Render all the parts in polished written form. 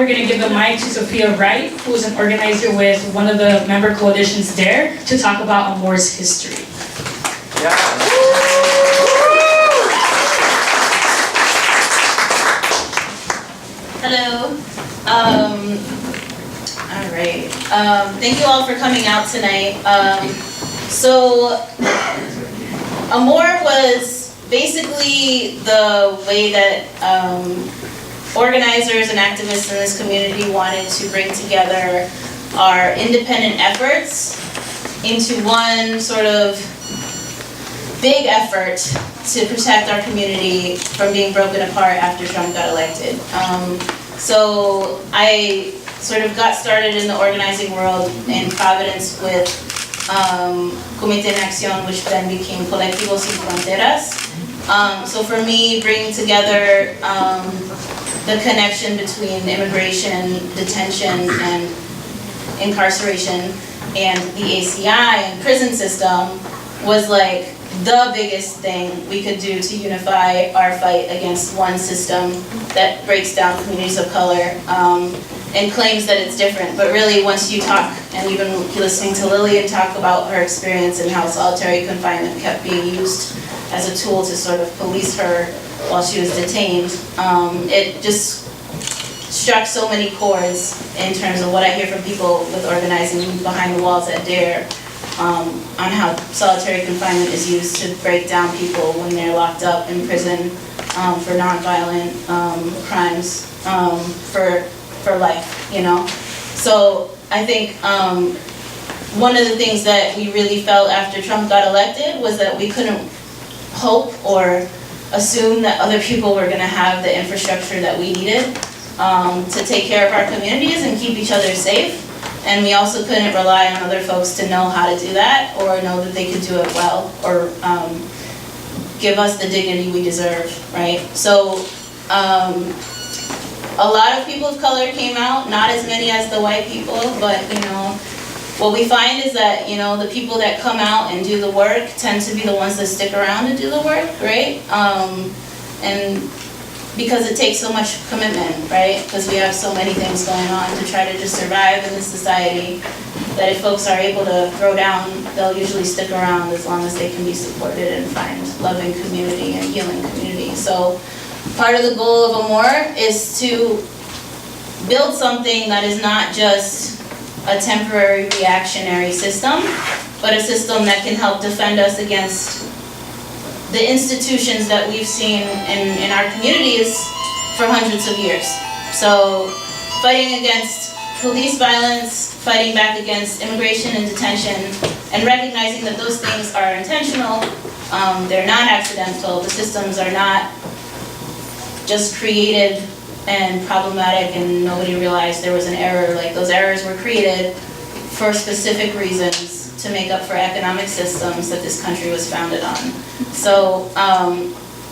we're going to give the mic to Sofia Wright, who is an organizer with one of the member coalitions there, to talk about AMOR's history. Yeah. Hello. All right. Thank you all for coming out tonight. So AMOR was basically the way that organizers and activists in this community wanted to bring together our independent efforts into one sort of big effort to protect our community from being broken apart after Trump got elected. So I sort of got started in the organizing world in Providence with Clemente en Acción, which then became Colectivos Sin Fronteras. So for me, bringing together the connection between immigration, detention, and incarceration, and the ACI and prison system was like the biggest thing we could do to unify our fight against one system that breaks down communities of color and claims that it's different. But really, once you talk, and even listening to Lillian talk about her experience and how solitary confinement kept being used as a tool to sort of police her while she was detained, it just struck so many chords in terms of what I hear from people with organizing behind the walls at DARE, on how solitary confinement is used to break down people when they're locked up in prison for nonviolent crimes for life, you know? So I think one of the things that we really felt after Trump got elected was that we couldn't hope or assume that other people were gonna have the infrastructure that we needed to take care of our communities and keep each other safe. And we also couldn't rely on other folks to know how to do that or know that they could do it well or give us the dignity we deserve, right? So a lot of people of color came out, not as many as the white people, but you know, what we find is that, you know, the people that come out and do the work tend to be the ones that stick around to do the work, right? And because it takes so much commitment, right? Because we have so many things going on to try to just survive in this society, that if folks are able to throw down, they'll usually stick around as long as they can be supported and find loving community and healing community. So part of the goal of AMOR is to build something that is not just a temporary reactionary system, but a system that can help defend us against the institutions that we've seen in our communities for hundreds of years. So fighting against police violence, fighting back against immigration and detention, and recognizing that those things are intentional, they're not accidental, the systems are not just created and problematic and nobody realized there was an error. Like, those errors were created for specific reasons to make up for economic systems that this country was founded on. So,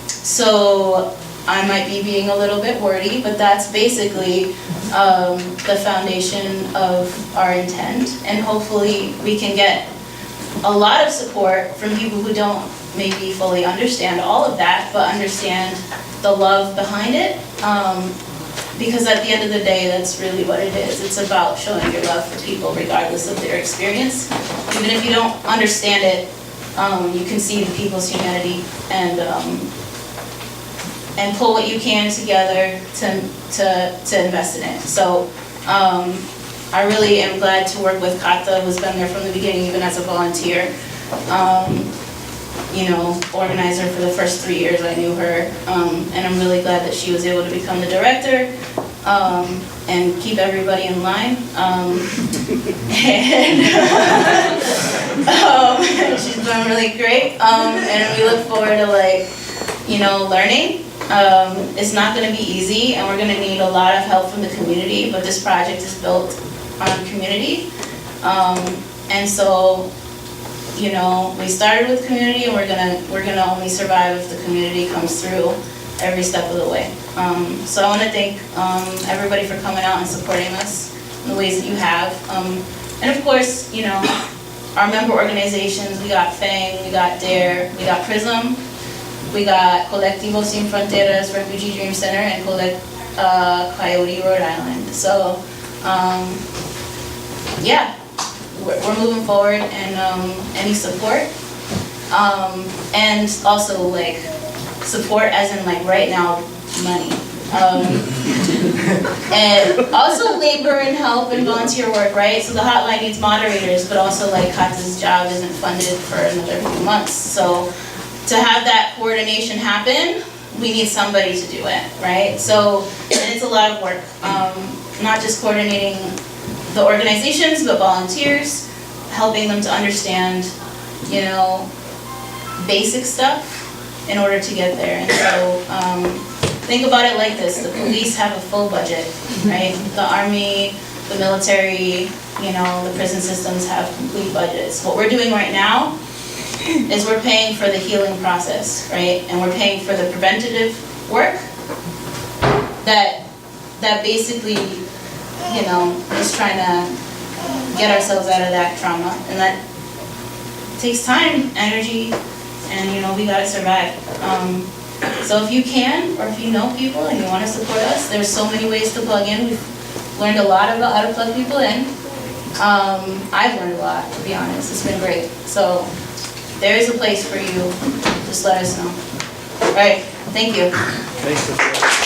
so I might be being a little bit wordy, but that's basically the foundation of our intent, and hopefully we can get a lot of support from people who don't maybe fully understand all of that, but understand the love behind it. Because at the end of the day, that's really what it is. It's about showing your love for people regardless of their experience. Even if you don't understand it, you can see the people's humanity and pull what you can together to invest in it. So I really am glad to work with Kata, who's been there from the beginning, even as a volunteer. You know, organizer for the first 3 years I knew her, and I'm really glad that she was able to become the director and keep everybody in line. And she's been really great, and we look forward to, like, you know, learning. It's not going to be easy, and we're going to need a lot of help from the community, but this project is built on community, and so, you know, we started with community, and we're gonna only survive if the community comes through every step of the way. So I want to thank everybody for coming out and supporting us in the ways that you have, and of course, you know, our member organizations. We got FANG, we got DARE, we got Prism, we got Colectivos Sin Fronteras, Refugee Dream Center, and Coyote, Rhode Island. So, yeah, we're moving forward, and any support, and also like support as in like right now money, and also labor and help and volunteer work, right? So the hotline needs moderators, but also like Kat's job isn't funded for another few months. So to have that coordination happen, we need somebody to do it, right? So, and it's a lot of work, not just coordinating the organizations, but volunteers, helping them to understand, you know, basic stuff in order to get there. And so, think about it like this: the police have a full budget, right? The army, the military, you know, the prison systems have complete budgets. What we're doing right now is we're paying for the healing process, right? And we're paying for the preventative work that basically, you know, is trying to get ourselves out of that trauma. And that takes time, energy, and, you know, we gotta survive. So if you can, or if you know people and you wanna support us, there's so many ways to plug in. We've learned a lot about how to plug people in. I've learned a lot, to be honest. It's been great. So there is a place for you. Just let us know. All right, thank you. Thanks, Sofia.